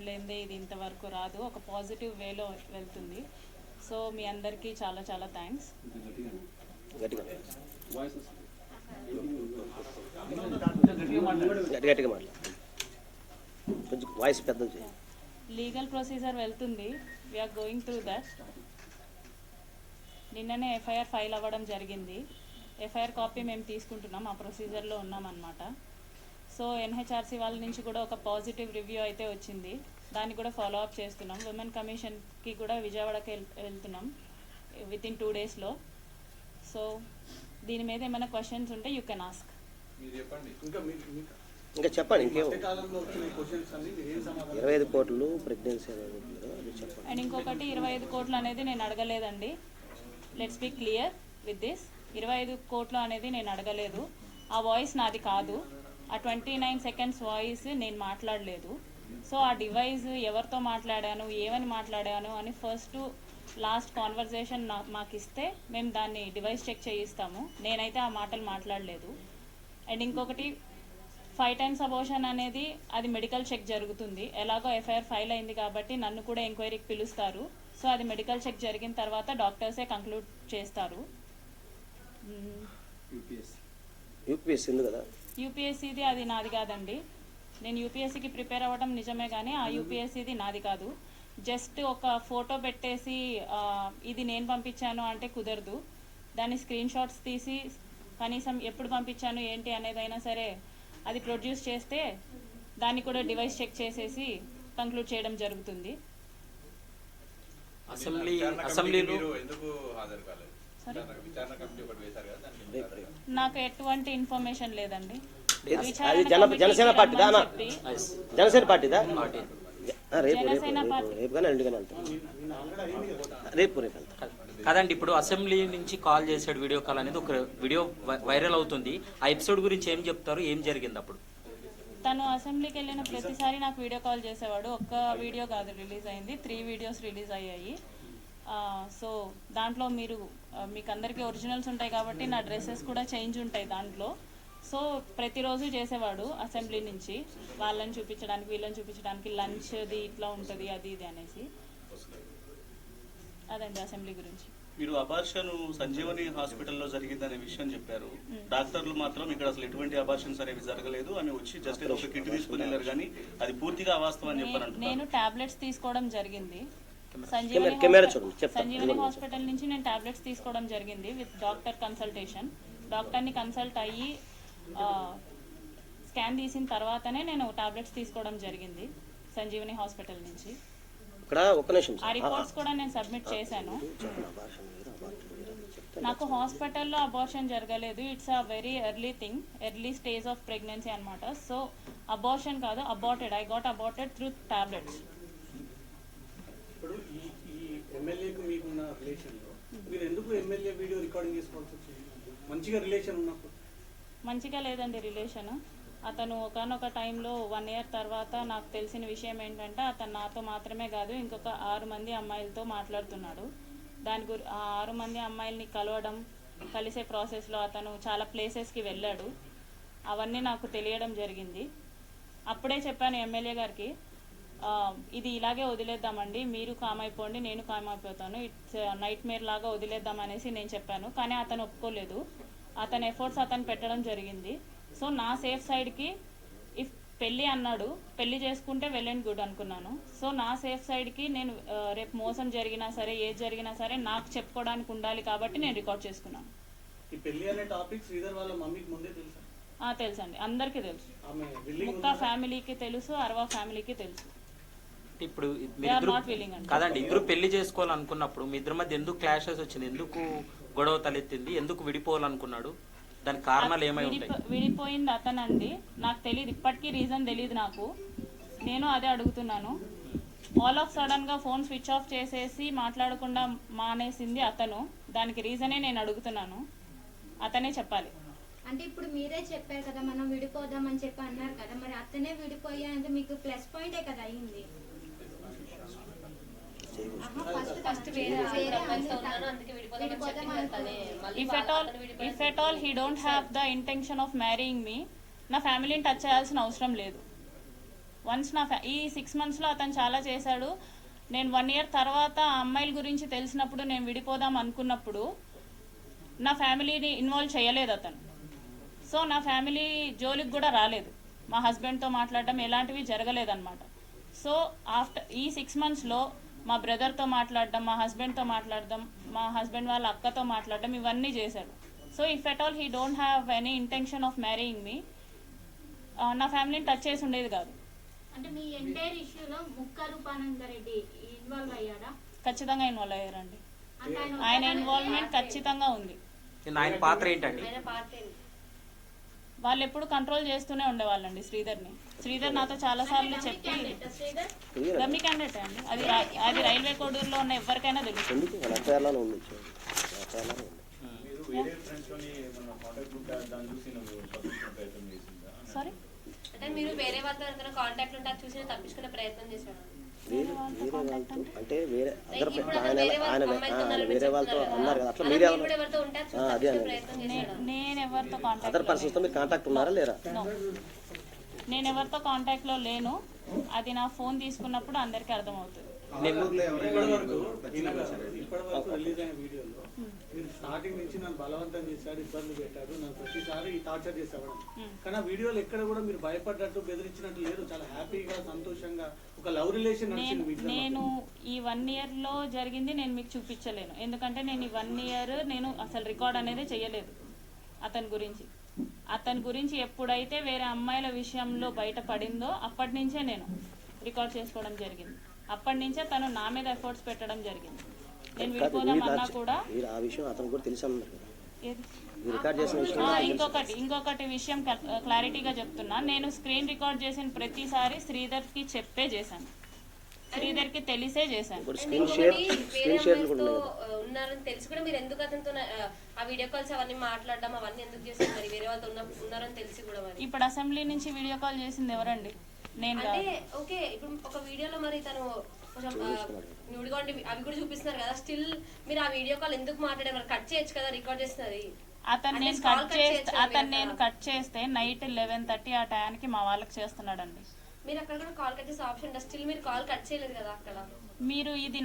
లేనిదే ఇది ఇంతవరకు రాదు, ఒక పాజిటివ్ వేలో వెళ్తుంది. సో మీ అందరికీ చాలా చాలా థ్యాంక్స్. లీగల్ ప్రొసీజర్ వెళ్తుంది, వీఆర్ గోయింగ్ త్రూ దట్. నిన్ననే ఎఫ్ఐఆర్ ఫైల్ అవ్వడం జరిగింది. ఎఫ్ఐఆర్ కాపీ మేము తీసుకుంటున్నాం, ఆ ప్రొసీజర్లో ఉన్నామన్నమాట. సో ఎన్హెచ్ఆర్సీ వాళ్ళ నుంచి కూడా ఒక పాజిటివ్ రివ్యూ అయితే వచ్చింది, దాన్ని కూడా ఫాలో అప్ చేస్తున్నాం. ఉమెన్ కమిషన్కి కూడా విజయవాడకి వెళ్తున్నాం వితిన్ 2 daysలో. సో దీని మీద ఏమైనా క్వశ్చన్స్ ఉంటే యూ కెన్ ఆస్క్. ఇంకా చెప్పండి. 25 కోట్లు ప్రెగ్నెన్సీ అండ్ ఇంకొకటి 25 కోట్లు అనేది నేను అడగలేదండి. Let's be clear with this. 25 కోట్లు అనేది నేను అడగలేదు. ఆ వాయిస్ నాది కాదు, ఆ 29 seconds వాయిస్ నేను మాట్లాడలేదు. సో ఆ డివైస్ ఎవరితో మాట్లాడాను, ఏమని మాట్లాడాను అని ఫస్ట్ లాస్ట్ కాన్వర్జేషన్ మాకు ఇస్తే మేము దాన్ని డివైస్ చెక్ చేయిస్తాము. నేనైతే ఆ మాటలు మాట్లాడలేదు. అండ్ ఇంకొకటి 5 times అబోర్షన్ అనేది అది మెడికల్ చెక్ జరుగుతుంది. ఎలాగో ఎఫ్ఐఆర్ ఫైల్ అయింది కాబట్టి నన్ను కూడా ఎంక్వైరీకి పిలుస్తారు. సో అది మెడికల్ చెక్ జరిగిన తర్వాత డాక్టర్సే కంక్లూడ్ చేస్తారు. యూపీఎస్సీది అది నాది కాదండి. నేను యూపీఎస్సీకి ప్రిపేర్ అవ్వడం నిజమే కానీ ఆ యూపీఎస్సీది నాది కాదు. జస్ట్ ఒక ఫోటో పెట్టేసి ఇది నేను పంపించాను అంటే కుదరదు. దాన్ని స్క్రీన్ షాట్స్ తీసి కనీసం ఎప్పుడు పంపించాను ఏంటి అనేదైనా సరే అది ప్రొడ్యూస్ చేస్తే దాన్ని కూడా డివైస్ చెక్ చేసేసి కంక్లూడ్ చేయడం జరుగుతుంది. నాకు ఎటువంటి ఇన్ఫర్మేషన్ లేదండి. జనసేన పార్టీదా? జనసేన పార్టీదా? రేపు కాదండి. ఇప్పుడు అసెంబ్లీ నుంచి కాల్ చేసాడు, వీడియో కాల్ అనేది ఒక వీడియో వైరల్ అవుతుంది. ఆ ఎపిసోడ్ గురించి ఏం చెప్తారు, ఏం జరిగింది అప్పుడు? తను అసెంబ్లీకి వెళ్ళిన ప్రతిసారి నాకు వీడియో కాల్ చేసేవాడు. ఒక్క వీడియో కాదు రిలీజ్ అయింది, 3 videos రిలీజ్ అయ్యాయి. సో దాంట్లో మీకు అందరికీ ఒరిజినల్స్ ఉంటాయి కాబట్టి నా డ్రెస్సెస్ కూడా చేంజ్ ఉంటాయి దాంట్లో. సో ప్రతిరోజు చేసేవాడు అసెంబ్లీ నుంచి, వాళ్ళని చూపించడానికి వీళ్ళని చూపించడానికి, లంచ్ది ఇట్లా ఉంటుంది అది ఇది అనేసి. అదండి అసెంబ్లీ గురించి. మీరు అబార్షన్ సంజీవని హాస్పిటల్లో జరిగిందనే విషయం చెప్పారు. డాక్టర్లు మాత్రం ఇక్కడ అసలు ఎటువంటి అబార్షన్స్ అనేవి జరగలేదు అని వచ్చి జస్ట్ ఒక కిట్ తీసుకుని వెళ్ళారు, కానీ అది పూర్తిగా అవాస్తవం అని చెప్పారు. నేను టాబ్లెట్స్ తీసుకోవడం జరిగింది సంజీవని హాస్పిటల్ నుంచి. నేను టాబ్లెట్స్ తీసుకోవడం జరిగింది విత్ డాక్టర్ కన్సల్టేషన్. డాక్టర్ని కన్సల్ట్ అయ్యి స్కాన్ తీసిన తర్వాతనే నేను టాబ్లెట్స్ తీసుకోవడం జరిగింది సంజీవని హాస్పిటల్ నుంచి. ఆ రిపోర్ట్స్ కూడా నేను సబ్మిట్ చేశాను. నాకు హాస్పిటల్లో అబార్షన్ జరగలేదు. It's a very early stage of pregnancy అనమాట. సో అబార్షన్ కాదు, aborted. I got aborted through tablets. ఇప్పుడు ఈ ఎమ్మెల్యేకు మీకున్న రిలేషన్లో మీరు ఎందుకు ఎమ్మెల్యే వీడియో రికార్డింగ్ చేసుకోవాల్సి వచ్చింది? మంచిగా రిలేషన్ ఉన్నప్పుడు. మంచిగా లేదండి రిలేషన్. అతను ఒకనొక టైంలో 1 year తర్వాత నాకు తెలిసిన విషయం ఏంటంటే అతను నాతో మాత్రమే కాదు ఇంకొక 6 మంది అమ్మాయిలతో మాట్లాడుతున్నాడు. ఆ 6 మంది అమ్మాయిల్ని కలవడం, కలిసే ప్రాసెస్లో అతను చాలా ప్లేసెస్కి వెళ్ళాడు. అవన్నీ నాకు తెలియడం జరిగింది. అప్పుడే చెప్పాను ఎమ్మెల్యే గారికి, ఇది ఇలాగే వదిలేద్దామండి, మీరు కామ్ అయిపోండి, నేను కామ్ అయిపోతాను, ఇట్స్ నైట్ మేర్ లాగా వదిలేద్దాం అనేసి నేను చెప్పాను. కానీ అతను ఒప్పుకోలేదు. అతని ఎఫర్ట్స్ అతను పెట్టడం జరిగింది. సో నా సేఫ్ సైడ్కి ఇఫ్ పెళ్ళి అన్నాడు, పెళ్ళి చేసుకుంటే వెల్ అండ్ గుడ్ అనుకున్నాను. సో నా సేఫ్ సైడ్కి నేను రేపు మోసం జరిగినా సరే ఏది జరిగినా సరే నాకు చెప్పుకోవడానికి ఉండాలి కాబట్టి నేను రికార్డ్ చేసుకున్నాను. ఈ పెళ్ళి అనే టాపిక్ శ్రీధర్ వాళ్ళ మమ్మీకి ముందే తెలుసా? తెలుసండి, అందరికీ తెలుసు. ముక్కా ఫ్యామిలీకి తెలుసు, అరవా ఫ్యామిలీకి తెలుసు. ఇప్పుడు కాదండి, ఇద్దరు పెళ్లి చేసుకోవాలనుకున్నప్పుడు మీ ఇద్దరి మధ్య ఎందుకు క్లాషెస్ వచ్చింది, ఎందుకు గొడవ తలెత్తింది, ఎందుకు విడిపోవాలనుకున్నాడు, దాని కారణాలు ఏమై ఉంటాయి? విడిపోయింది అతనండి, నాకు తెలియదు, ఇప్పటికీ రీజన్ తెలియదు నాకు. నేను అదే అడుగుతున్నాను. ఆల్ ఆఫ్ సడన్గా ఫోన్ స్విచ్ ఆఫ్ చేసేసి మాట్లాడకుండా మానేసింది అతను. దానికి రీజనే నేను అడుగుతున్నాను, అతనే చెప్పాలి. అంటే ఇప్పుడు మీరే చెప్పారు కదా మనం విడిపోదామని చెప్పి అన్నారు కదా, మరి అతనే విడిపోయా అంటే మీకు ప్లస్ పాయింటే కదా అయింది. If at all he don't have the intention of marrying me, నా ఫ్యామిలీని టచ్ చేయాల్సిన అవసరం లేదు. వన్స్ ఈ 6 monthsలో అతను చాలా చేశాడు. నేను 1 year తర్వాత ఆ అమ్మాయిల గురించి తెలిసినప్పుడు నేను విడిపోదాం అనుకున్నప్పుడు నా ఫ్యామిలీని ఇన్వాల్వ్ చేయలేదు అతను. సో నా ఫ్యామిలీ జోలికి కూడా రాలేదు. మా హస్బెండ్తో మాట్లాడడం ఎలాంటివి జరగలేదన్నమాట. సో ఆఫ్టర్ ఈ 6 monthsలో మా బ్రదర్తో మాట్లాడడం, మా హస్బెండ్తో మాట్లాడడం, మా హస్బెండ్ వాళ్ళ అక్కతో మాట్లాడడం ఇవన్నీ చేశాడు. So if at all he don't have any intention of marrying me, నా ఫ్యామిలీని టచ్ చేసి ఉండేది కాదు. అంటే మీ ఎంటైర్ ఇష్యూలో ముక్క రూపానందరెడ్డి ఇన్వాల్వ్ అయ్యాడా? ఖచ్చితంగా ఇన్వాల్వ్ అయ్యారండి. అంటే ఆయన ఇన్వాల్వ్మెంట్ ఖచ్చితంగా ఉంది. ఆయన పాత్ర ఏంటండి? వాళ్ళు ఎప్పుడు కంట్రోల్ చేస్తూనే ఉండేవాళ్ళండి శ్రీధర్ని. శ్రీధర్ నాతో చాలాసార్లు చెప్పి డమ్మీ క్యాండిడేట్ అండి. అది రైల్వే కోడూరులో ఉన్న ఎవరికైనా తెలుసు. ఎందుకు ఎఫ్ఐఆర్లోనే ఉంది. సారీ, అంటే మీరు వేరే వాళ్ళతో కాంటాక్ట్ ఉంటే చూసి తప్పించుకునే ప్రయత్నం చేశాడు. వేరే వాళ్ళతో అంటే వేరే అదర్ ఆయన వేరే వాళ్ళతో అన్నారు కదా, అట్లా మీరే ఎవరితో ఉంటే అదే ప్రయత్నం చేశాడు. నేను ఎవరితో అదర్ కాంటాక్ట్ పర్సన్స్తో మీరు కాంటాక్ట్ ఉన్నారా లేరా? నేను ఎవరితో కాంటాక్ట్లో లేను. అది నా ఫోన్ తీసుకున్నప్పుడు అందరికీ అర్థమవుతుంది. ఇప్పటివరకు రిలీజ్ అయిన వీడియోలో మీరు స్టార్టింగ్ నుంచి నన్ను బలవంతం చేశాడు, ఇబ్బంది పెట్టాడు, నన్ను ప్రతిసారి టార్చర్ చేసేవాడు. కానీ ఆ వీడియోలో ఎక్కడ కూడా మీరు భయపడ్డట్టు బెదిరించినట్టు లేదు. చాలా హ్యాపీగా సంతోషంగా ఒక లవ్ రిలేషన్ నడిచింది మీకు. నేను ఈ 1 yearలో జరిగింది నేను మీకు చూపించలేను. ఎందుకంటే నేను ఈ 1 year నేను అసలు రికార్డ్ అనేది చేయలేదు అతని గురించి. అతని గురించి ఎప్పుడైతే వేరే అమ్మాయిల విషయంలో బయటపడిందో అప్పటి నుంచే నేను రికార్డ్ చేసుకోవడం జరిగింది. అప్పటి నుంచే తను నా మీద ఎఫర్ట్స్ పెట్టడం జరిగింది. నేను విడిపోదామన్నా కూడా మీరు ఆ విషయం అతను కూడా తెలిసి అన్నారు కదా, ఏది? రికార్డ్ చేసిన విషయం. ఇంకొకటి విషయం క్లారిటీగా చెప్తున్నా. నేను స్క్రీన్ రికార్డ్ చేసిన ప్రతిసారి శ్రీధర్కి చెప్పే చేశాను, శ్రీధర్కి తెలిసే చేశాను. ఇప్పుడు స్క్రీన్ షేర్లు కూడా ఉన్నారని తెలిసి కూడా మీరు ఎందుకు అతనితో ఆ వీడియో కాల్స్ అవన్నీ మాట్లాడడం అవన్నీ ఎందుకు చేస్తారు? మరి వేరే వాళ్ళతో ఉన్నారని తెలిసి కూడా మరి ఇప్పుడు అసెంబ్లీ నుంచి వీడియో కాల్ చేసింది ఎవరండి? నేను అంటే ఓకే, ఇప్పుడు ఒక వీడియోలో మరి తను కొంచెం న్యూడ్గా ఉండి అవి కూడా చూపిస్తున్నారు కదా, స్టిల్ మీరు ఆ వీడియో కాల్ ఎందుకు మాట్లాడారు? మరి కట్ చేయొచ్చు కదా, రికార్డ్ చేస్తున్నది. అతను నేను కట్ చేస్తే నైట్ 11:30 ఆ టయానికి మా వాళ్ళకి చేస్తున్నాడండి. మీరు అక్కడ కూడా కాల్ కట్ చేసే ఆప్షన్ ఉంటుంది, స్టిల్ మీరు కాల్ కట్ చేయలేదు కదా అక్కడ. మీరు ఇది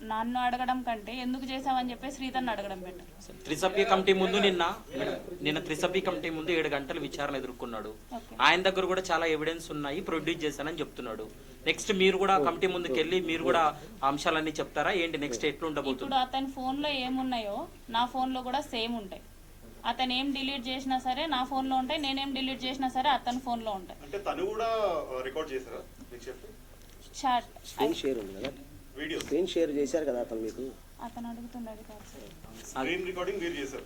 నన్ను అడగడం కంటే ఎందుకు చేసావని చెప్పి శ్రీధర్ని అడగడం బెటర్. త్రిసభ్య కమిటీ ముందు నిన్న త్రిసభ్య కమిటీ ముందు 7 గంటలు విచారణ ఎదుర్కొన్నాడు. ఆయన దగ్గర కూడా చాలా ఎవిడెన్స్ ఉన్నాయి, ప్రొడ్యూస్ చేశానని చెప్తున్నాడు. నెక్స్ట్ మీరు కూడా కమిటీ ముందుకు వెళ్ళి మీరు కూడా అంశాలన్నీ చెప్తారా ఏంటి? నెక్స్ట్ ఎట్లా ఉండబోతుంది? ఇప్పుడు అతని ఫోన్లో ఏమున్నాయో నా ఫోన్లో కూడా సేమ్ ఉంటాయి. అతను ఏం డిలీట్ చేసినా సరే నా ఫోన్లో ఉంటాయి, నేనేం డిలీట్ చేసినా సరే అతని ఫోన్లో ఉంటాయి. అంటే తను కూడా రికార్డ్ చేశారా మీకు చెప్పి? చాట్ స్క్రీన్ షేర్ ఉంది కదా, వీడియో స్క్రీన్ షేర్ చేశారు కదా అతను మీకు. అతను అడుగుతున్నాడు కాదు సార్. స్క్రీన్ రికార్డింగ్ మీరు చేశారు,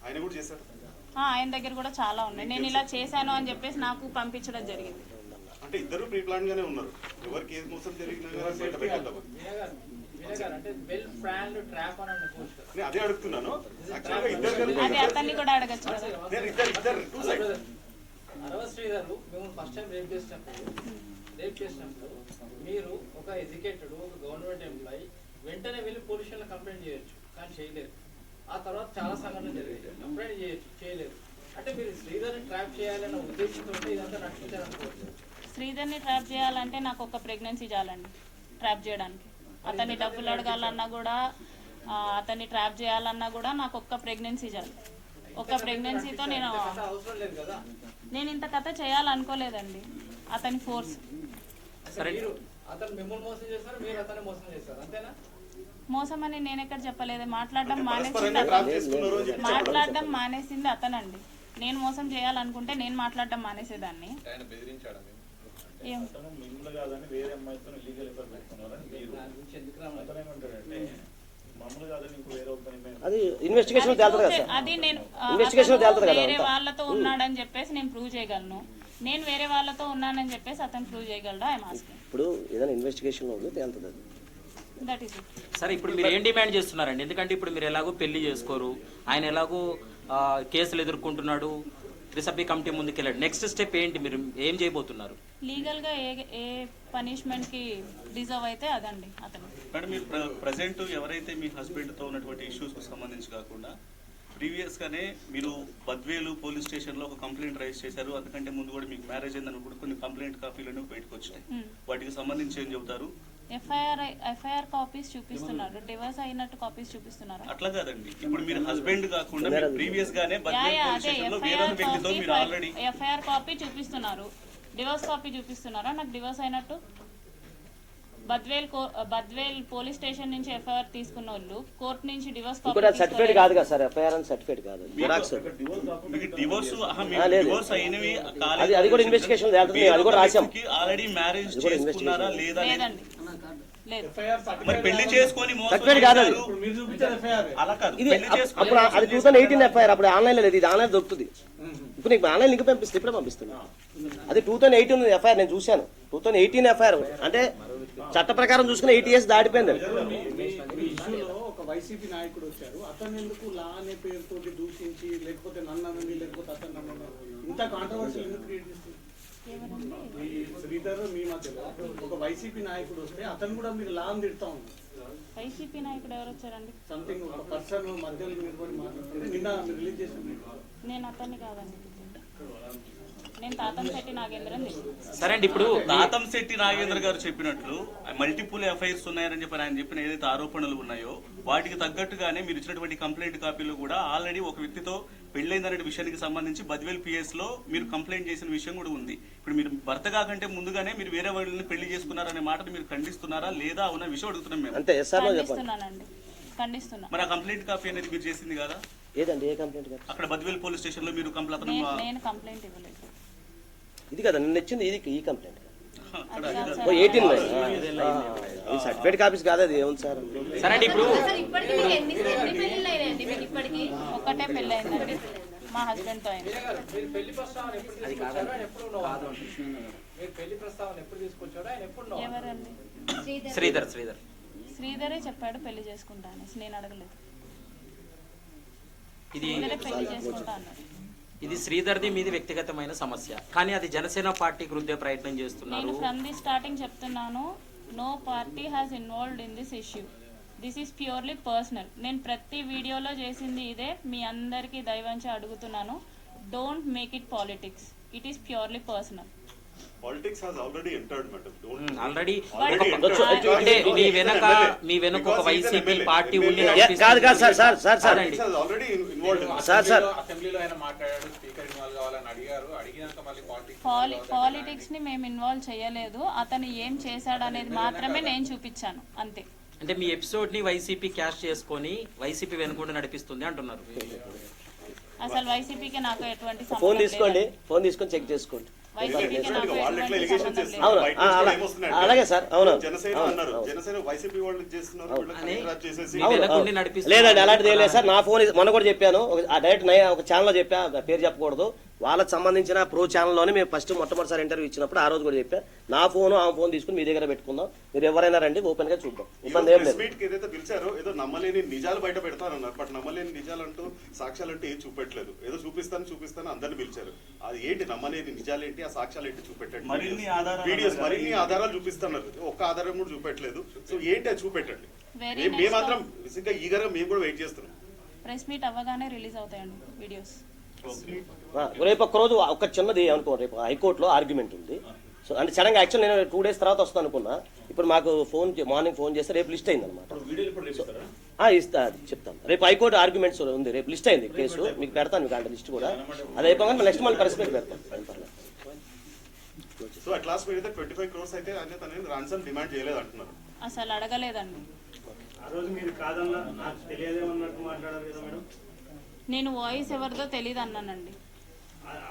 ఆయన కూడా చేశారు. ఆయన దగ్గర కూడా చాలా ఉన్నాయి. నేను ఇలా చేశాను అని చెప్పేసి నాకు పంపించడం జరిగింది. అంటే ఇద్దరు ప్రీ ప్లాన్ గానే ఉన్నారు. ఎవరికి ఏది మోసం జరిగినా బయట పెట్టాలి. అదే అడుగుతున్నాను. యాక్చువల్గా ఇద్దరు అది అతన్ని కూడా అడగచ్చు కదా. ఇద్దరు టూ సైడ్. శ్రీధర్ మేము ఫస్ట్ టైం రేప్ చేసినప్పుడు మీరు ఒక ఎడ్యుకేటెడ్ ఒక గవర్నమెంట్ ఎంప్లాయీ వెంటనే వెళ్ళి పోలీస్ స్టేషన్లో కంప్లైంట్ చేయొచ్చు, కానీ చేయలేదు. ఆ తర్వాత చాలా సంఘటనలు జరిగాయి, కంప్లైంట్ చేయలేదు. అంటే మీరు శ్రీధర్ని ట్రాప్ చేయాలన్న ఉద్దేశంతో ఇదంతా నడిపించాలనుకోవచ్చు. శ్రీధర్ని ట్రాప్ చేయాలంటే నాకు ఒక ప్రెగ్నెన్సీ చాలండి ట్రాప్ చేయడానికి. అతన్ని డబ్బులు అడగాలన్నా కూడా, అతన్ని ట్రాప్ చేయాలన్నా కూడా నాకు ఒక్క ప్రెగ్నెన్సీ చాలు. ఒక్క ప్రెగ్నెన్సీతో నేను ఇంత కథ చేయాలనుకోలేదండి. అతని ఫోర్స్. అతను మిమ్మల్ని మోసం చేస్తారు, మీరు అతన్ని మోసం చేస్తారు, అంతేనా? మోసం అని నేను ఎక్కడ చెప్పలేదు. మాట్లాడడం మానేసింది అతనండి. నేను మోసం చేయాలనుకుంటే నేను మాట్లాడడం మానేసేదాన్ని. అది ఇన్వెస్టిగేషన్ తేలుతుంది కదా సార్. అది నేను ఇన్వెస్టిగేషన్ తేలుతుంది కదా. వేరే వాళ్ళతో ఉన్నాడని చెప్పేసి నేను ప్రూవ్ చేయగలను, నేను వేరే వాళ్ళతో ఉన్నానని చెప్పేసి అతను ప్రూవ్ చేయగలడా? I'm asking. ఇప్పుడు ఏదైనా ఇన్వెస్టిగేషన్ ఉంది తేలుతుంది అది. That is it. సరే, ఇప్పుడు మీరు ఏం డిమాండ్ చేస్తున్నారండి? ఎందుకంటే ఇప్పుడు మీరు ఎలాగో పెళ్లి చేసుకోరు, ఆయన ఎలాగో కేసులు ఎదుర్కొంటున్నాడు, త్రిసభ్య కమిటీ ముందుకు వెళ్ళాడు. నెక్స్ట్ స్టెప్ ఏంటి? మీరు ఏం చేయబోతున్నారు? లీగల్గా ఏ పనిష్మెంట్కి డిజర్వ్ అయితే అదండి అతను. మేడం, మీరు ప్రజెంట్ ఎవరైతే మీ హస్బెండ్తో ఉన్నటువంటి ఇష్యూస్కి సంబంధించి కాకుండా ప్రీవియస్ గానే మీరు బద్వేలు పోలీస్ స్టేషన్ లో ఒక కంప్లైంట్ రైజ్ చేశారు. అందుకంటే ముందు కూడా మీకు మ్యారేజ్ అయిందని కూడా కొన్ని కంప్లైంట్ కాపీలను బయటకు వచ్చినాయి. వాటికి సంబంధించి ఏం చెబుతారు? ఎఫ్ఐఆర్ కాపీస్ చూపిస్తున్నారు, డివోర్స్ అయినట్టు కాపీస్ చూపిస్తున్నారు. అట్లా కాదండి, ఇప్పుడు మీరు హస్బెండ్ కాకుండా మీరు ప్రీవియస్ గానే బద్వేలు పోలీస్ స్టేషన్ లో వేరొక వ్యక్తితో మీరు ఆల్రెడీ ఎఫ్ఐఆర్ కాపీ చూపిస్తున్నారు, డివోర్స్ కాపీ చూపిస్తున్నారా నాకు డివోర్స్ అయినట్టు? బద్వేల్ పోలీస్ స్టేషన్ నుంచి ఎఫ్ఐఆర్ తీసుకున్న వాళ్ళు కోర్టు నుంచి డివోర్స్ కాపీ సర్టిఫికేట్ కాదు కదా సార్, ఎఫ్ఐఆర్ అని సర్టిఫికేట్ కాదు, జిరాక్స్. మీకు డివోర్స్ డివోర్స్ అయినవి అది కూడా ఇన్వెస్టిగేషన్ అది కూడా రాశాం. ఆల్రెడీ మ్యారేజ్ చేసుకున్నారా లేదా? లేదండి, లేదు. మరి పెళ్లి చేసుకొని సర్టిఫికేట్ కాదు అది. అలా కాదు, ఇది పెళ్లి చేసుకొని అప్పుడు అది 2018 ఎఫ్ఐఆర్, అప్పుడు ఆన్లైన్ లేదు, ఇది ఆన్లైన్ దొరుకుతుంది. ఇప్పుడు నీకు ఆన్లైన్ లింక్ పంపిస్తే ఇప్పుడే పంపిస్తున్నా. అది 2018 ఎఫ్ఐఆర్, నేను చూశాను. 2018 ఎఫ్ఐఆర్ అంటే చట్ట ప్రకారం చూసుకుని 8 years దాటిపోయింది. ఒక వైసీపీ నాయకుడు వచ్చారు, అతను ఎందుకు లా అనే పేరుతో దూషించి లేకపోతే నన్నని లేకపోతే అతను ఇంత కాంట్రవర్సీ ఎందుకు క్రియేట్ చేస్తుంది? ఈ శ్రీధర్ మీ మధ్యలో ఒక వైసీపీ నాయకుడు వస్తే అతను కూడా మీరు లా అని తిడతా ఉన్నారు. వైసీపీ నాయకుడు ఎవరు వచ్చారండి? సంథింగ్ ఒక పర్సన్ మధ్యలో నిలబడి మాట్లాడుతుంటే నిన్న మీరు రిలీజ్ చేసిన నేను అతన్ని కాదండి, నేను తాతంశెట్టి నాగేంద్రన్. సరే అండి, ఇప్పుడు తాతంశెట్టి నాగేంద్ర గారు చెప్పినట్లు మల్టిపుల్ ఎఫ్ఐఆర్స్ ఉన్నాయని చెప్పి ఆయన చెప్పిన ఏదైతే ఆరోపణలు ఉన్నాయో వాటికి తగ్గట్టుగానే మీరు ఇచ్చినటువంటి కంప్లైంట్ కాపీలో కూడా ఆల్రెడీ ఒక వ్యక్తితో పెళ్లైందనే విషయానికి సంబంధించి బద్వేల్ పిఎస్ లో మీరు కంప్లైంట్ చేసిన విషయం కూడా ఉంది. ఇప్పుడు మీరు భర్త కాకంటే ముందుగానే మీరు వేరే వాళ్ళని పెళ్లి చేసుకున్నారనే మాటను మీరు ఖండిస్తున్నారా లేదా అన్న విషయం అడుగుతున్నాం మేము. అంతే సార్, ఖండిస్తున్నా. మరి ఆ కంప్లైంట్ కాపీ అనేది మీరు చేసింది కదా? ఏదండి, ఏ కంప్లైంట్ కాదు అక్కడ బద్వేల్ పోలీస్ స్టేషన్ లో మీరు కంప్లైంట్ నేను కంప్లైంట్ ఇవ్వలేదు. ఇది కదా నిన్న ఇచ్చింది, ఇది ఈ కంప్లైంట్ 18 ఈ సర్టిఫికేట్ కాపీస్ కాదు, అది ఏముంది సార్. సరే అండి, ఇప్పుడు ఇప్పటికి మీకు ఎన్ని పెళ్లిళ్ళు అయినాయండి? మీకు ఇప్పటికి ఒకటే పెళ్ళి అయిందండి, మా హస్బెండ్ తో అయింది. మీరు పెళ్లి ప్రస్తావన ఎప్పుడు తీసుకొచ్చారో ఆయన ఎప్పుడు ఉన్నాడు? మీరు పెళ్లి ప్రస్తావన ఎప్పుడు తీసుకొచ్చారో ఆయన ఎప్పుడు ఉన్నాడు? ఎవరండి? శ్రీధర్ శ్రీధరే చెప్పాడు పెళ్లి చేసుకుంటా అనేసి, నేను అడగలేదు. ఇది శ్రీధరే పెళ్లి చేసుకుంటా అన్నాడు. ఇది శ్రీధర్ది మీది వ్యక్తిగతమైన సమస్య, కానీ అది జనసేన పార్టీకి రుద్దే ప్రయత్నం చేస్తున్నారు. నేను ఫ్రమ్ ది స్టార్టింగ్ చెప్తున్నాను, no party has involved in this issue, this is purely personal. నేను ప్రతి వీడియోలో చేసింది ఇదే, మీ అందరికీ దయవంచి అడుగుతున్నాను, don't make it politics, it is purely personal. Politics has already entered, madam. Already Already entered. అంటే మీ వెనుక ఒక వైసీపీ పార్టీ ఉండి కాదు కాదు sir sir sir sir Politics has already involved in this. Sir అసెంబ్లీలో ఆయన మాట్లాడాడు, స్పీకర్ ఇన్వాల్వ్ కావాలని అడిగారు, అడిగినాక మళ్ళీ పాలిటిక్స్ పాలిటిక్స్ ని మేము ఇన్వాల్వ్ చేయలేదు, అతను ఏం చేశాడు అనేది మాత్రమే నేను చూపించాను అంతే. అంటే మీ ఎపిసోడ్ ని వైసీపీ క్యాష్ చేసుకొని వైసీపీ వెనుకుండి నడిపిస్తుంది అంటున్నారు. అసలు వైసీపీకి నాకు ఎటువంటి ఫోన్ సంబంధం తీసుకోండి, లేదు. ఫోన్ తీసుకొని చెక్ చేసుకోండి. వైసీపీకి నాకు వాళ్ళు ఎట్లా ఎటువంటి ఎలిగేషన్ సంబంధం లేదు. చేస్తున్నారు, బయట నుంచి అలా- ఏమొస్తున్నాయంటే, అలాగే సార్, అవును. జనసేన అన్నారు, జనసేన వైసీపీ వాళ్ళు చేస్తున్నారు, వీళ్ళకి అని కంట్రాక్ట్ చేసేసి మీ వెనకుండి నడిపిస్తుంది. లేదండి, అలాంటిది ఏం లేదు సార్. నా ఫోన్ మొన్న కూడా చెప్పాను, డైరెక్ట్ ఒక ఛానల్లో చెప్పా, పేరు చెప్పకూడదు, వాళ్ళకి సంబంధించిన ప్రో ఛానల్లోనే మేము ఫస్ట్ మొట్టమొదటిసారి ఇంటర్వ్యూ ఇచ్చినప్పుడు ఆ రోజు కూడా చెప్పా, నా ఫోన్ ఆ ఫోన్ తీసుకుని మీ దగ్గర పెట్టుకుందాం, మీరు ఎవరైనా రండి, ఓపెన్ గా చూద్దాం, ఇబ్బంది ఏం లేదు. మీట్ కి ఏదైతే పిలిచారో ఏదో నమ్మలేని నిజాలు బయట పెడతారన్నారు, బట్ నమ్మలేని నిజాలు అంటూ సాక్ష్యాలు అంటే ఏం చూపెట్టలేదు, ఏదో చూపిస్తాను అందరిని పిలిచారు. అది ఏంటి నమ్మలేని నిజాలు ఏంటి, ఆ సాక్ష్యాలు ఏంటి చూపెట్టండి, మరిన్ని ఆధారాలు వీడియోస్ మరిన్ని ఆధారాలు చూపిస్తున్నారు, ఒక్క ఆధారం కూడా చూపెట్టలేదు. సో ఏంటి అది చూపెట్టండి, Very next మేమాత్రం నిజంగా ఈగర్గా మేము కూడా వెయిట్ చేస్తున్నాం. ప్రెస్ మీట్ అవ్వగానే రిలీజ్ అవుతాయండి వీడియోస్. రేపు ఒక్క రోజు ఒక చిన్నది అనుకో, రేపు హైకోర్టులో ఆర్గ్యుమెంట్ ఉంది. సో అంటే సడన్గా యాక్చువల్ నేను 2 days తర్వాత వస్తాను అనుకున్నా, ఇప్పుడు మాకు మార్నింగ్ ఫోన్ చేస్తే రేపు లిస్ట్ అయింది అనమాట. ఇస్తా, అది చెప్తాను. రేపు హైకోర్టు ఆర్గ్యుమెంట్స్ ఉంది, రేపు లిస్ట్ అయింది కేసు, మీకు పెడతాను, మీకు అంటే లిస్ట్ కూడా అది అయిపోగానే నెక్స్ట్ మళ్ళీ ప్రెస్ మీట్ పెడతాను. సో అట్ లాస్ట్ మీరు అయితే 25 crores అయితే తనని రాన్సమ్ డిమాండ్ చేయలేదు అంటున్నారు. అసలు అడగలేదండి. ఆ రోజు మీరు కాదన్నా నాకు తెలియదేమన్నట్టు మాట్లాడారు కదా మేడం. నేను వాయిస్ ఎవరిదో తెలియదు అన్నానండి.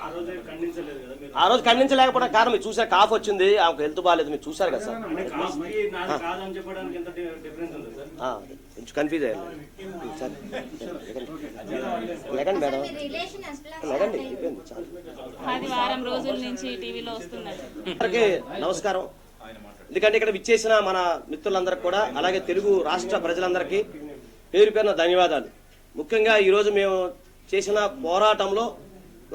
ఆ రోజు ఖండించలేదు కదా మీరు. ఆ రోజు ఖండించలేకపోవడం కారణం మీరు చూసారు, కాఫ్ వచ్చింది, ఆమెకు హెల్త్ బాగాలేదు, మీరు చూసారు కదా సార్. కాదని చెప్పడానికి ఎంత డిఫరెన్స్ ఉంది సార్? కొంచెం కన్ఫ్యూజ్ అయ్యారు. లేకండి మేడం, రిలేషన్ అసలు లేకండి, అయిపోయింది చాలు. అది వారం రోజుల నుంచి టీవీలో వస్తున్నది. అందరికీ నమస్కారం. ఎందుకంటే ఇక్కడ విచ్చేసిన మన మిత్రులందరికీ కూడా, అలాగే తెలుగు రాష్ట్ర ప్రజలందరికీ పేరు పేరున ధన్యవాదాలు. ముఖ్యంగా ఈరోజు మేము చేసిన పోరాటంలో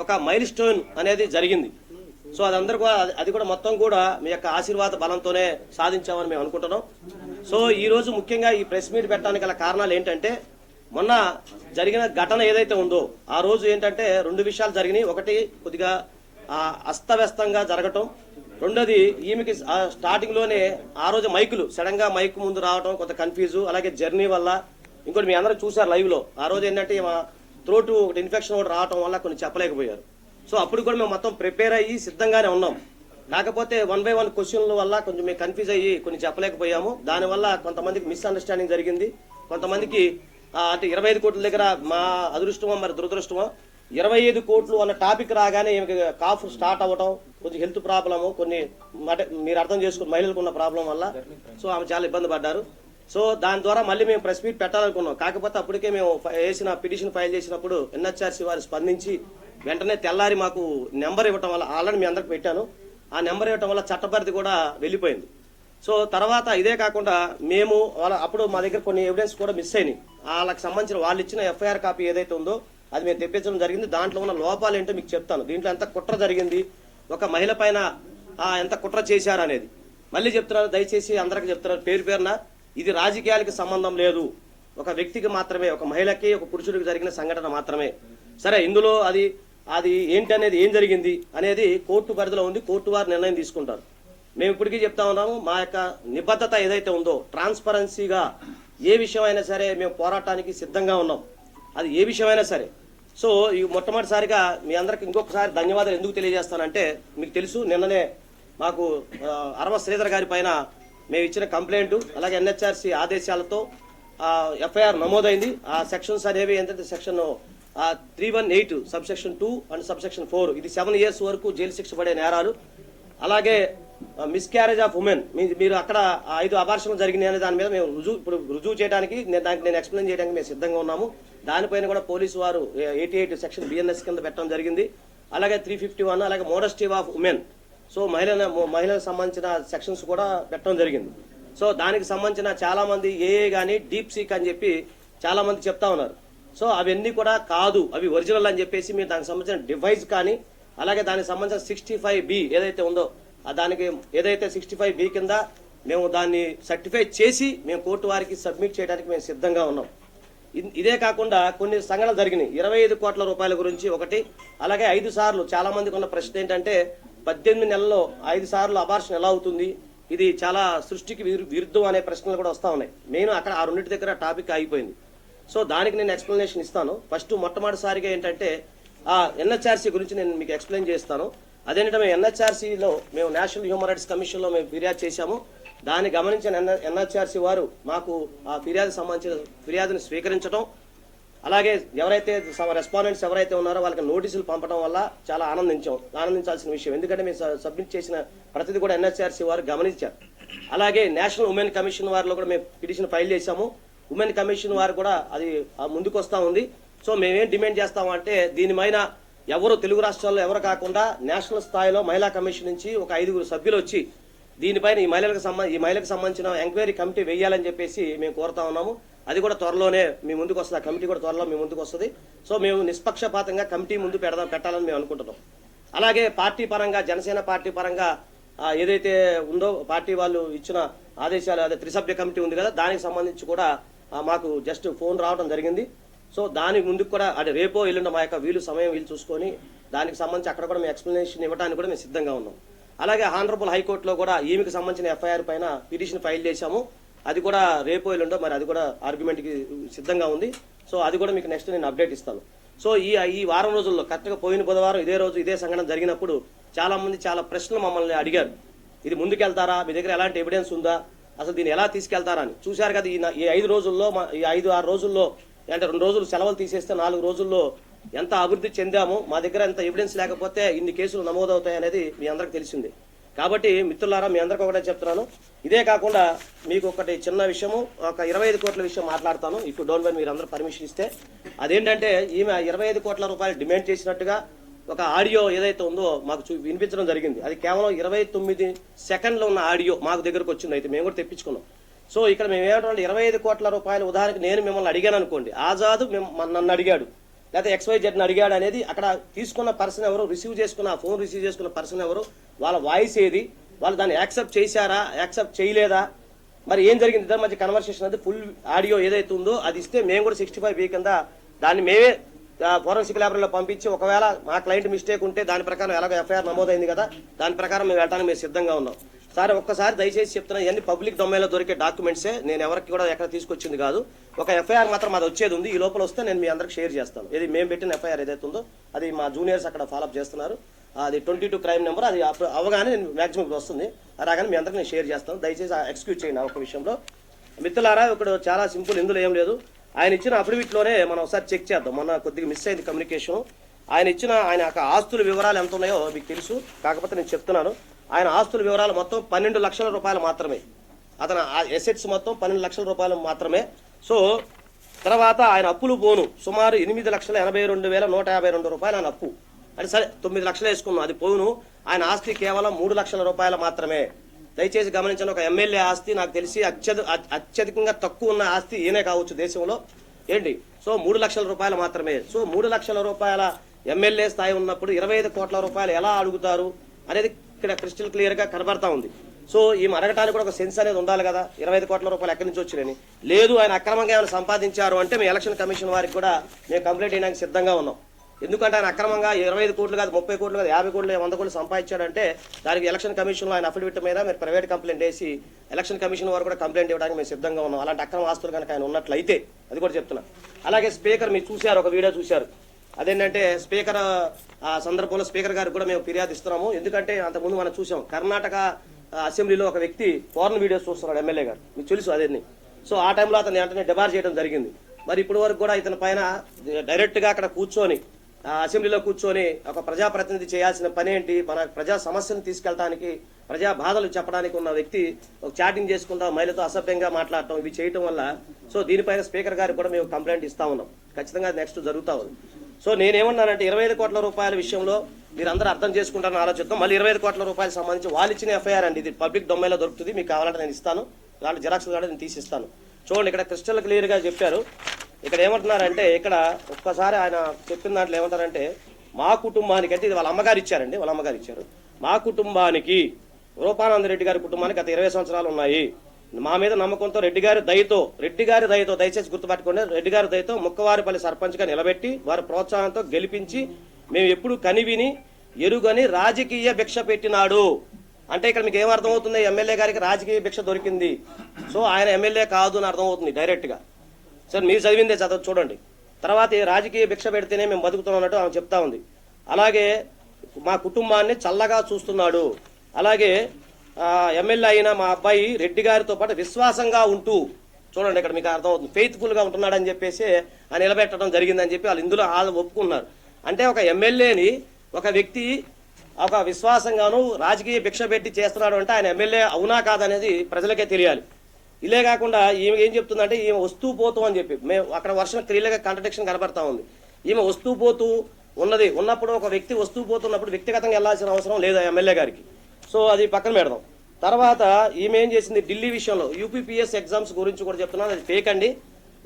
ఒక మైల్ స్టోన్ అనేది జరిగింది. సో అదందరూ కూడా అది కూడా మొత్తం కూడా మీ యొక్క ఆశీర్వాద బలంతోనే సాధించామని మేము అనుకుంటున్నాం. సో ఈరోజు ముఖ్యంగా ఈ ప్రెస్ మీట్ పెట్టడానికి గల కారణాలు ఏంటంటే, మొన్న జరిగిన ఘటన ఏదైతే ఉందో ఆ రోజు ఏంటంటే 2 విషయాలు జరిగినాయి. ఒకటి కొద్దిగా అస్తవ్యస్తంగా జరగటం, రెండోది ఈమెకి స్టార్టింగ్లోనే ఆ రోజు మైకులు సడన్గా మైక్ ముందు రావడం కొంత కన్ఫ్యూజు, అలాగే జర్నీ వల్ల. ఇంకోటి మీ అందరూ చూసారు లైవ్లో, ఆ రోజు ఏంటంటే త్రోటు ఒకటి ఇన్ఫెక్షన్ ఒకటి రావడం వల్ల కొన్ని చెప్పలేకపోయారు. సో అప్పుడు కూడా మేము మొత్తం ప్రిపేర్ అయ్యి సిద్ధంగానే ఉన్నాం. కాకపోతే 1 by 1 క్వశ్చన్ల వల్ల కొంచెం మేము కన్ఫ్యూజ్ అయ్యి కొన్ని చెప్పలేకపోయాము. దానివల్ల కొంతమందికి మిస్అండర్స్టాండింగ్ జరిగింది. కొంతమందికి అంటే 25 కోట్ల దగ్గర మా అదృష్టమో మరి దురదృష్టమో 25 కోట్లు అన్న టాపిక్ రాగానే ఈమెకి కాఫ్ స్టార్ట్ అవ్వడం, కొంచెం హెల్త్ ప్రాబ్లము, కొన్ని మీరు అర్థం చేసుకుని మహిళలకు ఉన్న ప్రాబ్లం వల్ల సో ఆమె చాలా ఇబ్బంది పడ్డారు. సో దాని ద్వారా మళ్ళీ మేము ప్రెస్ మీట్ పెట్టాలనుకున్నాం. కాకపోతే అప్పటికే మేము వేసిన పిటిషన్ ఫైల్ చేసినప్పుడు ఎన్హెచ్ఆర్సీ వారు స్పందించి వెంటనే తెల్లారి మాకు నెంబర్ ఇవ్వటం వల్ల, ఆల్రెడీ మీ అందరికి పెట్టాను, ఆ నెంబర్ ఇవ్వటం వల్ల చట్టపరిధి కూడా వెళ్ళిపోయింది. సో తర్వాత ఇదే కాకుండా మేము అప్పుడు మా దగ్గర కొన్ని ఎవిడెన్స్ కూడా మిస్ అయినాయి. వాళ్ళకి సంబంధించిన వాళ్ళు ఇచ్చిన ఎఫ్ఐఆర్ కాపీ ఏదైతే ఉందో అది మేము తెప్పించడం జరిగింది. దాంట్లో ఉన్న లోపాలు ఏంటో మీకు చెప్తాను. దీంట్లో ఎంత కుట్ర జరిగింది, ఒక మహిళ పైన ఎంత కుట్ర చేశారు అనేది మళ్ళీ చెప్తున్నారు. దయచేసి అందరికి చెప్తున్నారు పేరు పేరున, ఇది రాజకీయాలకు సంబంధం లేదు, ఒక వ్యక్తికి మాత్రమే, ఒక మహిళకి ఒక పురుషుడికి జరిగిన సంఘటన మాత్రమే. సరే, ఇందులో అది ఏంటి అనేది, ఏం జరిగింది అనేది కోర్టు పరిధిలో ఉంది, కోర్టు వారు నిర్ణయం తీసుకుంటారు. మేము ఇప్పటికీ చెప్తా ఉన్నాము, మా యొక్క నిబద్ధత ఏదైతే ఉందో ట్రాన్స్పరెన్సీగా ఏ విషయమైనా సరే మేము పోరాటానికి సిద్ధంగా ఉన్నాం, అది ఏ విషయమైనా సరే. సో ఈ మొట్టమొదటిసారిగా మీ అందరికి ఇంకొకసారి ధన్యవాదాలు ఎందుకు తెలియజేస్తానంటే, మీకు తెలుసు నిన్ననే మాకు అరవ శ్రీధర్ గారి పైన మేము ఇచ్చిన కంప్లైంట్, అలాగే ఎన్హెచ్ఆర్సీ ఆదేశాలతో ఎఫ్ఐఆర్ నమోదైంది. ఆ సెక్షన్స్ అనేవి ఏంటంటే సెక్షన్ 318 సబ్సెక్షన్ 2 అండ్ సబ్సెక్షన్ 4, ఇది 7 years వరకు జైలు శిక్ష పడే నేరాలు. అలాగే మిస్క్యారేజ్ ఆఫ్ ఉమెన్, మీరు అక్కడ 5 అబార్షన్లు జరిగినాయి అనే దాని మీద మేము రుజువు చేయడానికి నేను ఎక్స్ప్లెయిన్ చేయడానికి మేము సిద్ధంగా ఉన్నాము. దానిపైన కూడా పోలీసు వారు 88 సెక్షన్ బిఎన్ఎస్ కింద పెట్టడం జరిగింది. అలాగే 351, అలాగే మోడస్టీ ఆఫ్ ఉమెన్, సో మహిళలకు సంబంధించిన సెక్షన్స్ కూడా పెట్టడం జరిగింది. సో దానికి సంబంధించిన చాలా మంది ఏఏ కానీ డీప్ సీక్ అని చెప్పి చాలా మంది చెప్తా ఉన్నారు. సో అవన్నీ కూడా కాదు, అవి ఒరిజినల్ అని చెప్పేసి మీరు దానికి సంబంధించిన డివైస్ కానీ, అలాగే దానికి సంబంధించిన 65B ఏదైతే ఉందో దానికి ఏదైతే 65B కింద మేము దాన్ని సర్టిఫై చేసి మేము కోర్టు వారికి సబ్మిట్ చేయడానికి మేము సిద్ధంగా ఉన్నాం. ఇదే కాకుండా కొన్ని సంఘటనలు జరిగినాయి 25 కోట్ల రూపాయల గురించి ఒకటి, అలాగే 5 సార్లు చాలా మందికి ఉన్న ప్రశ్న ఏంటంటే 18 నెలల్లో 5 సార్లు అబార్షన్ ఎలా అవుతుంది, ఇది చాలా సృష్టికి విరుద్ధం అనే ప్రశ్నలు కూడా వస్తూ ఉన్నాయి. నేను అక్కడ ఆ రెండింటి దగ్గర టాపిక్ ఆగిపోయింది. సో దానికి నేను ఎక్స్ప్లెనేషన్ ఇస్తాను. ఫస్ట్ మొట్టమొదటిసారిగా ఏంటంటే ఎన్హెచ్ఆర్సీ గురించి నేను మీకు ఎక్స్ప్లెయిన్ చేస్తాను. అదేంటంటే మేము ఎన్హెచ్ఆర్సీలో మేము నేషనల్ హ్యూమన్ రైట్స్ కమిషన్లో మేము ఫిర్యాదు చేశాము. దాన్ని గమనించిన ఎన్హెచ్ఆర్సీ వారు మాకు ఆ ఫిర్యాదుని స్వీకరించడం, అలాగే ఎవరైతే రెస్పాండెంట్స్ ఎవరైతే ఉన్నారో వాళ్ళకి నోటీసులు పంపడం వల్ల చాలా ఆనందించాల్సిన విషయం. ఎందుకంటే మేము సబ్మిట్ చేసిన ప్రతిదీ కూడా ఎన్హెచ్ఆర్సీ వారు గమనించారు. అలాగే నేషనల్ ఉమెన్ కమిషన్ వారిలో కూడా మేము పిటిషన్ ఫైల్ చేశాము. ఉమెన్ కమిషన్ వారు కూడా అది ముందుకు వస్తూ ఉంది. సో మేమేం డిమాండ్ చేస్తామంటే దీనిపైన ఎవరు తెలుగు రాష్ట్రాల్లో ఎవరు కాకుండా నేషనల్ స్థాయిలో మహిళా కమిషన్ నుంచి ఒక 5 సభ్యులు వచ్చి దీనిపైన ఈ మహిళలకు సంబంధించిన ఎంక్వైరీ కమిటీ వేయాలని చెప్పేసి మేము కోరుతా ఉన్నాము. అది కూడా త్వరలోనే మీ ముందుకు వస్తుంది, ఆ కమిటీ కూడా త్వరలో మీ ముందుకు వస్తుంది. సో మేము నిష్పక్షపాతంగా కమిటీ ముందు పెట్టాలని మేము అనుకుంటున్నాం. అలాగే పార్టీ పరంగా జనసేన పార్టీ పరంగా ఏదైతే ఉందో పార్టీ వాళ్ళు ఇచ్చిన ఆదేశాలు, అదే 3 సభ్య కమిటీ ఉంది కదా, దానికి సంబంధించి కూడా మాకు జస్ట్ ఫోన్ రావడం జరిగింది. సో దానికి ముందుకు కూడా అంటే రేపో ఎల్లుండి మా యొక్క సమయం చూసుకొని దానికి సంబంధించి అక్కడ కూడా మేము ఎక్స్ప్లెనేషన్ ఇవ్వడానికి కూడా మేము సిద్ధంగా ఉన్నాం. అలాగే హానరబుల్ హైకోర్టులో కూడా ఈమెకి సంబంధించిన ఎఫ్ఐఆర్ పైన పిటిషన్ ఫైల్ చేశాము. అది కూడా రేపో ఎల్లుండో మరి అది కూడా ఆర్గ్యుమెంట్కి సిద్ధంగా ఉంది. సో అది కూడా మీకు నెక్స్ట్ నేను అప్డేట్ ఇస్తాను. సో ఈ వారం రోజుల్లో కరెక్ట్గా పోయిన బుధవారం ఇదే రోజు ఇదే సంఘటన జరిగినప్పుడు చాలా మంది చాలా ప్రశ్నలు మమ్మల్ని అడిగారు. ఇది ముందుకెళ్తారా, మీ దగ్గర ఎలాంటి ఎవిడెన్స్ ఉందా, అసలు దీన్ని ఎలా తీసుకెళ్తారా అని. చూశారు కదా ఈ 5 రోజుల్లో ఈ 5-6 రోజుల్లో అంటే 2 రోజులు సెలవులు తీసేస్తే 4 రోజుల్లో ఎంత అభివృద్ధి చెందామో, మా దగ్గర ఎంత ఎవిడెన్స్ లేకపోతే ఇన్ని కేసులు నమోదవుతాయి అనేది మీ అందరికి తెలిసిందే. కాబట్టి మిత్రులారా మీ అందరికీ ఒకటే చెప్తున్నాను. ఇదే కాకుండా మీకు ఒకటి చిన్న విషయము, ఒక 25 కోట్ల విషయం మాట్లాడతాను. ఇప్పుడు డోంట్ వరీ, మీరు అందరూ పర్మిషన్ ఇస్తే. అదేంటంటే ఈమె 25 కోట్ల రూపాయలు డిమాండ్ చేసినట్టుగా ఒక ఆడియో ఏదైతే ఉందో మాకు వినిపించడం జరిగింది. అది కేవలం 29 సెకండ్లు ఉన్న ఆడియో మాకు దగ్గరకు వచ్చింది. అయితే మేము కూడా తెప్పించుకున్నాం. సో ఇక్కడ మేము ఏమంటే 25 కోట్ల రూపాయల ఉదాహరణకి నేను మిమ్మల్ని అడిగాను అనుకోండి, ఆజాద్ నన్ను అడిగాడు, లేకపోతే XYZని అడిగాడు అనేది అక్కడ తీసుకున్న పర్సన్ ఎవరు, ఫోన్ రిసీవ్ చేసుకున్న పర్సన్ ఎవరు, వాళ్ళ వాయిస్ ఏది, వాళ్ళు దాన్ని యాక్సెప్ట్ చేశారా, యాక్సెప్ట్ చేయలేదా, మరి ఏం జరిగింది ఇద్దరి మధ్య కన్వర్సేషన్ అది ఫుల్ ఆడియో ఏదైతే ఉందో అది ఇస్తే మేము కూడా 65B కింద దాన్ని మేమే ఫోరెన్సిక్ ల్యాబొరేటరీలో పంపించి ఒకవేళ మా క్లయింట్ మిస్టేక్ ఉంటే దాని ప్రకారం ఎలాగో ఎఫ్ఐఆర్ నమోదైంది కదా దాని ప్రకారం మేము వెళ్ళడానికి మేము సిద్ధంగా ఉన్నాం. సార్ ఒక్కసారి దయచేసి చెప్తున్నా, ఇవన్నీ పబ్లిక్ డొమైన్లో దొరికే డాక్యుమెంట్సే, నేను ఎవరికి కూడా ఎక్కడ తీసుకొచ్చింది కాదు. ఒక ఎఫ్ఐఆర్ మాత్రం అది వచ్చేది ఉంది, ఈ లోపల వస్తే నేను మీ అందరికి షేర్ చేస్తాను. ఇది మేము పెట్టిన ఎఫ్ఐఆర్ ఏదైతే ఉందో అది మా జూనియర్స్ అక్కడ ఫాలోఅప్ చేస్తున్నారు. అది 22 క్రైమ్ నెంబర్, అది అవగానే నేను మ్యాక్సిమం ఇప్పుడు వస్తుంది, అలాగని మీ అందరికి నేను షేర్ చేస్తాను. దయచేసి ఎక్స్క్యూజ్ చేయండి ఒక విషయంలో. మిత్రులారా, ఇక్కడ చాలా సింపుల్, ఇందులో ఏం లేదు. ఆయన ఇచ్చిన అఫిడవిట్లోనే మనం ఒకసారి చెక్ చేద్దాం. మొన్న కొద్దిగా మిస్ అయింది కమ్యూనికేషన్. ఆయన ఆస్తుల వివరాలు ఎంత ఉన్నాయో మీకు తెలుసు, కాకపోతే నేను చెప్తున్నాను. ఆయన ఆస్తుల వివరాలు మొత్తం 12 లక్షల రూపాయలు మాత్రమే. అతని ఎసెట్స్ మొత్తం 12 లక్షల రూపాయలు మాత్రమే. సో తర్వాత ఆయన అప్పులు పోను సుమారు 8,82,152 రూపాయలు ఆయన అప్పు. అంటే సరే 9 లక్షలు వేసుకున్నాం, అది పోను. ఆయన ఆస్తి కేవలం 3 లక్షల రూపాయలు మాత్రమే. దయచేసి గమనించండి, ఒక ఎమ్మెల్యే ఆస్తి నాకు తెలిసి అత్యధికంగా తక్కువ ఉన్న ఆస్తి ఈయనే కావచ్చు దేశంలో ఏంటి. సో 3 లక్షల రూపాయలు మాత్రమే. సో 3 లక్షల రూపాయల ఎమ్మెల్యే స్థాయి ఉన్నప్పుడు 25 కోట్ల రూపాయలు ఎలా అడుగుతారు అనేది ఇక్కడ క్రిస్టల్ క్లియర్గా కనబడతా ఉంది. సో ఈమె అడగటానికి కూడా ఒక సెన్స్ అనేది ఉండాలి కదా, 25 కోట్ల రూపాయలు ఎక్కడి నుంచి వచ్చినాయని. లేదు ఆయన అక్రమంగా ఏమైనా సంపాదించారు అంటే మేము ఎలక్షన్ కమిషన్ వారికి కూడా మేము కంప్లైంట్ చేయడానికి సిద్ధంగా ఉన్నాం. ఎందుకంటే ఆయన అక్రమంగా 25 కోట్లు కాదు, 30 కోట్లు కాదు, 50 కోట్లు 100 కోట్లు సంపాదించాడంటే దానికి ఎలక్షన్ కమిషన్లో ఆయన అఫిడవిట్ మీద మీరు ప్రైవేట్ కంప్లైంట్ వేసి ఎలక్షన్ కమిషన్ వారు కూడా కంప్లైంట్ ఇవ్వడానికి మేము సిద్ధంగా ఉన్నాం. అలాంటి అక్రమ ఆస్తులు కనుక ఆయన ఉన్నట్లయితే అది కూడా చెప్తున్నా. అలాగే స్పీకర్ మీరు చూశారు, ఒక వీడియో చూశారు. అదేంటంటే స్పీకర్ ఆ సందర్భంలో స్పీకర్ గారికి కూడా మేము ఫిర్యాదు ఇస్తున్నాము. ఎందుకంటే అంతకుముందు మనం చూసాం కర్ణాటక అసెంబ్లీలో ఒక వ్యక్తి ఫారెన్ వీడియోస్ చూస్తున్నాడు, ఎమ్మెల్యే గారు, మీకు తెలుసు అదేని. సో ఆ టైంలో అతను వెంటనే డిబార్ చేయడం జరిగింది. మరి ఇప్పటి వరకు కూడా ఇతని పైన డైరెక్ట్గా అక్కడ కూర్చొని అసెంబ్లీలో కూర్చొని ఒక ప్రజాప్రతినిధి చేయాల్సిన పని ఏంటి, మన ప్రజా సమస్యను తీసుకెళ్ళడానికి, ప్రజా బాధలు చెప్పడానికి ఉన్న వ్యక్తి ఒక చాటింగ్ చేసుకుంటా మహిళతో అసభ్యంగా మాట్లాడటం, ఇవి చేయటం వల్ల సో దీనిపైన స్పీకర్ గారికి కూడా మేము కంప్లైంట్ ఇస్తా ఉన్నాం. ఖచ్చితంగా నెక్స్ట్ జరుగుతూ ఉంది. సో నేనేమన్నానంటే 25 కోట్ల రూపాయల విషయంలో మీరు అందరూ అర్థం చేసుకుంటారని ఆలోచిద్దాం. మళ్ళీ 25 కోట్ల రూపాయలు సంబంధించి వాళ్ళు ఇచ్చిన ఎఫ్ఐఆర్ అండి, ఇది పబ్లిక్ డొమైన్లో దొరుకుతుంది, మీకు కావాలంటే నేను ఇస్తాను, దాంట్లో జిరాక్స్ కూడా నేను తీసిస్తాను. చూడండి, ఇక్కడ క్రిస్టల్ క్లియర్గా చెప్పారు. ఇక్కడ ఏమంటున్నారంటే, ఇక్కడ ఒక్కసారి ఆయన చెప్పిన దాంట్లో ఏమంటారంటే, మా కుటుంబానికి అంటే ఇది వాళ్ళ అమ్మగారు ఇచ్చారండి, వాళ్ళ అమ్మగారు ఇచ్చారు. మా కుటుంబానికి, రూపానంద రెడ్డి గారి కుటుంబానికి గత 20 సంవత్సరాలు ఉన్నాయి. మా మీద నమ్మకంతో రెడ్డి గారి దయతో దయచేసి గుర్తుపట్టుకోండి, రెడ్డి గారి దయతో ముక్కవారిపల్లి సర్పంచ్గా నిలబెట్టి వారి ప్రోత్సాహంతో గెలిపించి మేము ఎప్పుడు కనివిని ఎరుగని రాజకీయ భిక్ష పెట్టినాడు. అంటే ఇక్కడ మీకు ఏమర్థమవుతుంది, ఎమ్మెల్యే గారికి రాజకీయ భిక్ష దొరికింది. సో ఆయన ఎమ్మెల్యే కాదు అని అర్థమవుతుంది డైరెక్ట్గా. సార్ మీరు చదివిందే చదవ చూడండి. తర్వాత రాజకీయ భిక్ష పెడితేనే మేము బతుకుతున్నట్టు ఆమె చెప్తా ఉంది. అలాగే మా కుటుంబాన్ని చల్లగా చూస్తున్నాడు. అలాగే ఎమ్మెల్యే అయిన మా అబ్బాయి రెడ్డి గారితో పాటు విశ్వాసంగా ఉంటూ, చూడండి ఇక్కడ మీకు అర్థమవుతుంది, ఫెయిత్ఫుల్గా ఉంటున్నాడని చెప్పేసి ఆయన నిలబెట్టడం జరిగిందని చెప్పి వాళ్ళు ఇందులో ఒప్పుకున్నారు. అంటే ఒక ఎమ్మెల్యేని ఒక వ్యక్తి ఒక విశ్వాసంగాను రాజకీయ భిక్ష పెట్టి చేస్తున్నాడు అంటే ఆయన ఎమ్మెల్యే అవునా కాదనేది ప్రజలకే తెలియాలి. ఇలే కాకుండా ఈమె ఏం చెప్తుందంటే ఈమె వస్తూ పోతూ అని చెప్పి, మేము అక్కడ వర్షం క్లియర్గా కాంట్రడిక్షన్ కనబడతా ఉంది. ఈమె వస్తూ పోతూ ఉన్నప్పుడు ఒక వ్యక్తి వస్తూ పోతున్నప్పుడు వ్యక్తిగతంగా వెళ్లాల్సిన అవసరం లేదు ఎమ్మెల్యే గారికి. సో అది పక్కన పెడదాం. తర్వాత ఈమె ఏం చేసింది, ఢిల్లీ విషయంలో యూపీపీఎస్ ఎగ్జామ్స్ గురించి కూడా చెప్తున్నాను, అది ఫేక్ అండి.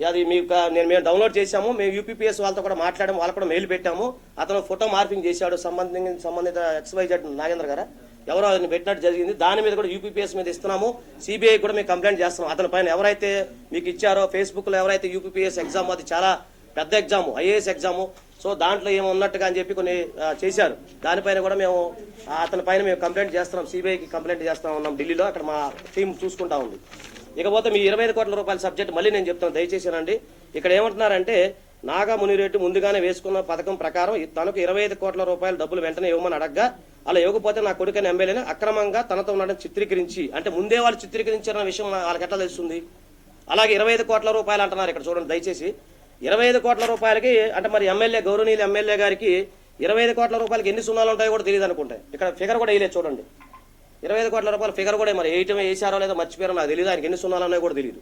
అది మేము డౌన్లోడ్ చేశాము, మేము యూపీపీఎస్ వాళ్ళతో కూడా మాట్లాడాము, వాళ్ళకు కూడా మెయిల్ పెట్టాము. అతను ఫోటో మార్పింగ్ చేశాడు, సంబంధిత XYZ నాగేంద్ర గారు ఎవరో ఆయన పెట్టినట్టు జరిగింది. దాని మీద కూడా యూపీపీఎస్ మీద ఇస్తున్నాము, సిబిఐ కూడా మేము కంప్లైంట్ చేస్తున్నాం. అతని పైన ఎవరైతే మీకు ఇచ్చారో ఫేస్బుక్లో ఎవరైతే యూపీపీఎస్ ఎగ్జామ్, అది చాలా పెద్ద ఎగ్జాము, ఐఏఎస్ ఎగ్జాము. సో దాంట్లో ఏమో ఉన్నట్టుగా అని చెప్పి కొన్ని చేశారు. దానిపైన కూడా మేము అతని పైన మేము కంప్లైంట్ చేస్తున్నాం, సిబిఐకి కంప్లైంట్ చేస్తా ఉన్నాం ఢిల్లీలో, అక్కడ మా టీం చూసుకుంటా ఉంది. ఇకపోతే మీ 25 కోట్ల రూపాయల సబ్జెక్ట్ మళ్ళీ నేను చెప్తాను దయచేసానండి. ఇక్కడ ఏమంటున్నారంటే, నాగా మునిరెడ్డి ముందుగానే వేసుకున్న పథకం ప్రకారం తనకు 25 కోట్ల రూపాయల డబ్బులు వెంటనే ఇవ్వమని అడగ్గా, అలా ఇవ్వకపోతే నా కొడుకైన ఎమ్మెల్యేని అక్రమంగా తనతో ఉండడం చిత్రీకరించి, అంటే ముందే వాళ్ళు చిత్రీకరించారన్న విషయం వాళ్ళకి ఎట్లా తెలుస్తుంది. అలాగే 25 కోట్ల రూపాయలు అంటున్నారు. ఇక్కడ చూడండి దయచేసి, 25 కోట్ల రూపాయలకి అంటే మరి గౌరవనీయులు ఎమ్మెల్యే గారికి 25 కోట్ల రూపాయలకి ఎన్ని సున్నాలు ఉంటాయో కూడా తెలియదు అనుకుంటాయి. ఇక్కడ ఫిగర్ కూడా వేయలేదు చూడండి, 25 కోట్ల రూపాయల ఫిగర్ కూడా మరి వేసారో లేదో మర్చిపోయారో నాకు తెలియదు, ఆయనకి ఎన్ని సున్నాలు ఉన్నాయో కూడా తెలియదు.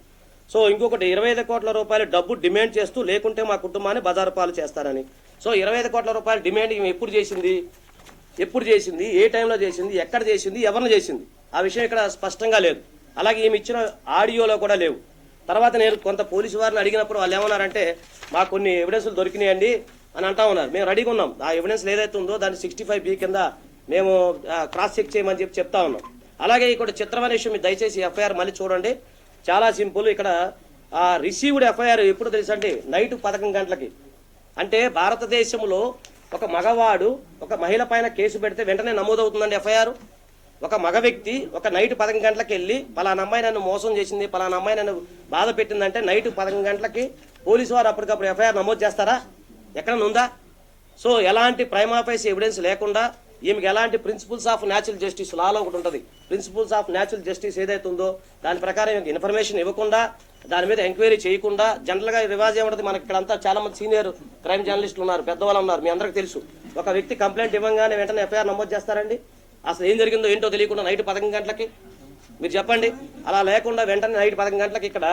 సో ఇంకొకటి 25 కోట్ల రూపాయలు డబ్బు డిమాండ్ చేస్తూ, లేకుంటే మా కుటుంబాన్ని బజారు పాలు చేస్తారని. సో 25 కోట్ల రూపాయల డిమాండ్ ఈమె ఎప్పుడు చేసింది, ఏ టైంలో చేసింది, ఎక్కడ చేసింది, ఎవరిని చేసింది, ఆ విషయం ఇక్కడ స్పష్టంగా లేదు. అలాగే ఈమె ఇచ్చిన ఆడియోలో కూడా లేవు. తర్వాత నేను కొంత పోలీసు వారిని అడిగినప్పుడు వాళ్ళు ఏమన్నారంటే, మాకు కొన్ని ఎవిడెన్స్లు దొరికినాయండి అని అంటా ఉన్నారు. మేము రెడీగా ఉన్నాం, ఆ ఎవిడెన్స్ ఏదైతే ఉందో దాన్ని 65B కింద మేము క్రాస్ చెక్ చేయమని చెప్తా ఉన్నాం. అలాగే ఇక్కడ చిత్రమైన విషయం, మీరు దయచేసి ఎఫ్ఐఆర్ మళ్ళీ చూడండి. చాలా సింపుల్. ఇక్కడ రిసీవ్డ్ ఎఫ్ఐఆర్ ఎప్పుడు తెలుసా అండి? నైట్ 11 గంటలకి. అంటే భారతదేశంలో ఒక మగవాడు ఒక మహిళ పైన కేసు పెడితే వెంటనే నమోదవుతుందండి ఎఫ్ఐఆర్. ఒక మగ వ్యక్తి ఒక నైట్ 11 గంటలకు వెళ్ళి పలానా అమ్మాయి నన్ను మోసం చేసింది, పలానా అమ్మాయి నన్ను బాధ పెట్టిందంటే నైట్ 11 గంటలకి పోలీసు వారు అప్పటికప్పుడు ఎఫ్ఐఆర్ నమోదు చేస్తారా? ఎక్కడన్నా ఉందా? సో ఎలాంటి ప్రైమా ఫేసి ఎవిడెన్స్ లేకుండా ఈమెకి ఎలాంటి ప్రిన్సిపల్స్ ఆఫ్ న్యాచురల్ జస్టిస్ లాలో ఒకటి ఉంటుంది. ప్రిన్సిపల్స్ ఆఫ్ న్యాచురల్ జస్టిస్ ఏదైతే ఉందో దాని ప్రకారం ఇన్ఫర్మేషన్ ఇవ్వకుండా, దాని మీద ఎంక్వైరీ చేయకుండా, జనరల్గా రివాజ్ ఏమంటుంది, మనకి ఇక్కడ అంతా చాలా మంది సీనియర్ క్రైమ్ జర్నలిస్టులు ఉన్నారు, పెద్దవాళ్ళు ఉన్నారు, మీ అందరికీ తెలుసు. ఒక వ్యక్తి కంప్లైంట్ ఇవ్వగానే వెంటనే ఎఫ్ఐఆర్ నమోదు చేస్తారండి? అసలు ఏం జరిగిందో ఏంటో తెలియకుండా నైట్ 11 గంటలకి మీరు చెప్పండి. అలా లేకుండా వెంటనే నైట్ 11 గంటలకి ఇక్కడ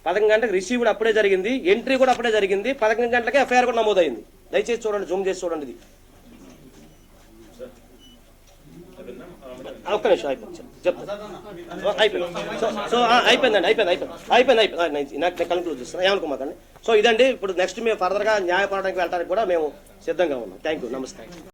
11 గంటలకు రిసీవ్ కూడా అప్పుడే జరిగింది, ఎంట్రీ కూడా అప్పుడే జరిగింది, 11 గంటలకే ఎఫ్ఐఆర్ కూడా నమోదైంది. దయచేసి చూడండి, జూమ్ చేసి చూడండి. ఇది ఒక్క నిమిషం అయిపోయింది చెప్తాను. అయిపోయింది. నాకు కన్క్లూడ్ చేస్తాను, ఏమనుకోమాకండి. సో ఇదండి. ఇప్పుడు నెక్స్ట్ మేము ఫర్దర్గా న్యాయ పోరాటానికి వెళ్ళడానికి కూడా మేము సిద్ధంగా ఉన్నాం. థ్యాంక్ యూ, నమస్తే.